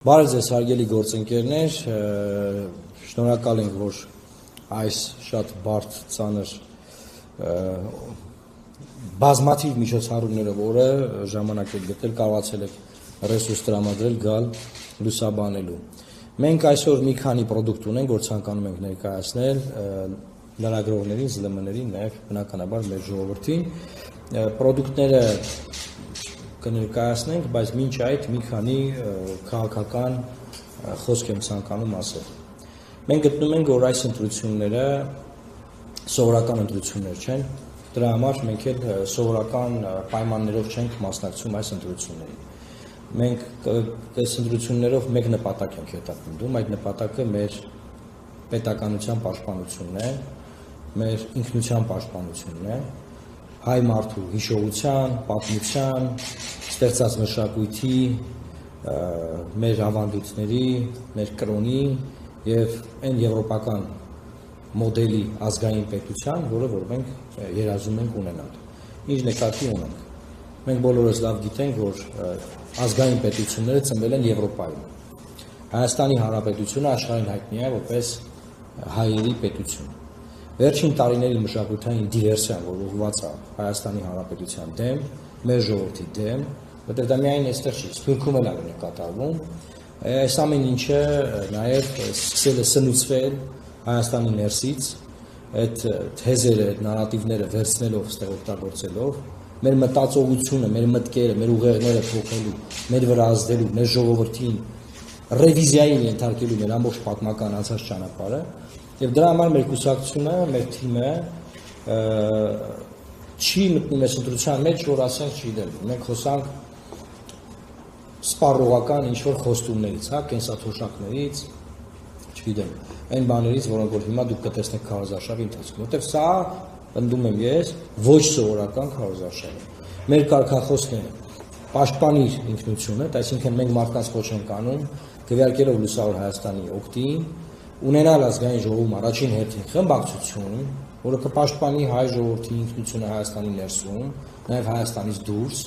Բարև ձեզ հարգելի գործընկերներ, շնորհակալ ենք, որ այս շատ բարդ ծանր բազմաթիվ միջոցառումներով օրը ժամանակ եք գտել, կարողացել եք ռեսուրս տրամադրել գալ լուսաբանելու։ Մենք այսօր մի քանի պրոդուկտ ունենք, որ ցանկանում ենք ներկայացնել լրագրողներին, ԶԼՄ-ներին, նաև բնականաբար մեր ժողովրդին։ Պրոդուկտները կներկայացնենք, բայց մինչ այդ մի քանի քաղաքական խոսք եմ ցանկանում ասել։ Մենք գտնում ենք, որ այս ընտրությունները սովորական ընտրություններ չեն, դրա համար մենք էլ սովորական պայմաններով չենք մասնակցում այս ընտրություններին։ Մենք այս ընտրություններով մեկ նպատակ ենք հետապնդում, այդ նպատակը մեր պետականության պաշտպանությունն է, մեր ինքնության պաշտպանությունն է, հայ մարդու հիշողության, պատմության, ստեղծած մշակույթի, մեր ավանդույթների, մեր կրոնի եւ այն եվրոպական մոդելի ազգային պետության, որը որ մենք երազում ենք ունենալ։ Ինչ նկատի ունենք։ Մենք բոլորս լավ գիտենք, որ ազգային պետությունները ծնվել են Եվրոպայում։ Հայաստանի Հանրապետությունը աշխարհին հայտնի է որպես հայերի պետություն։ Վերջին տարիների մշակութային դիվերսիան, որ ուղղված է Հայաստանի Հանրապետության դեմ, մեր ժողովրդի դեմ, որտեղ դա միայն այստեղ չի, Սփյուռքում էլ է կատարվում, այս ամեն ինչը նաև սկսել է սնուցվել Հայաստանի ներսից, այդ թեզերը, այդ նարատիվները վերցնելով, ստեղ օգտագործելով, մեր մտածողությունը, մեր մտքերը, մեր ուղեղները փոխելու, մեր վրա ազդելու, մեր ժողովրդին ռևիզիային ենթարկելու մեր ամբողջ պատմական անցած ճանապարհը, եւ դրա համար մեր կուսակցությունը, մեր թիմը չի մտնում այս ընտրության մեջ, որ ասենք չի դերվում։ Մենք խոսանք սպառողական ինչ-որ խոստումներից, հա, կենսաթոշակներից, չգիտեմ, այն բաներից, որոնք որ հիմա դուք կտեսնեք քարոզարշավի ընթացքում, որտեղ սա, ընդդում եմ ես, ոչ սովորական քարոզարշավ է։ Մեր կարգախոսն է պաշտպանիր ինքնությունդ, այսինքն մենք մարդկանց խոչ ենք անում, քվեարկելով լուսավոր Հայաստանի օգտին, ունենալ ազգային ժողովում առաջին հերթին խմբակցություն, որը կպաշտպանի հայ ժողովրդի ինքնությունը Հայաստանի ներսում, նաև Հայաստանից դուրս,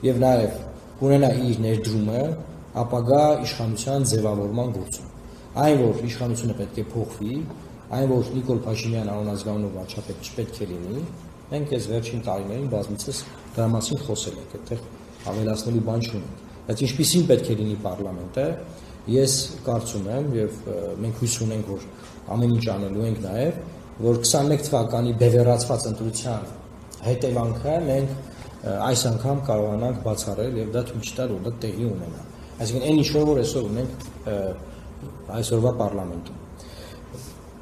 եւ նաև կունենա իր ներդրումը ապագա իշխանության ձևավորման գործում։ Այն, որ իշխանությունը պետք է փոխվի, այն, որ Նիկոլ Փաշինյան անազգանունով վարչապետ չպետք է լինի, մենք այս վերջին տարիներին բազմիցս դրա մասին խոսել ենք, այդտեղ ավելացնելու բան չունենք։ Բայց ինչպիսին պետք է լինի պարլամենտը, ես կարծում եմ եւ մենք հույս ունենք, որ ամեն ինչ անելու ենք նաեւ, որ 21 թվականի բևեռացված ընտրության հետևանքը մենք այս անգամ կարողանանք բացառել եւ դա ցույց տալ, որ դա տեղի ունենա։ Այսինքն այն ինչ որ այսօր ունենք այսօրվա պարլամենտում։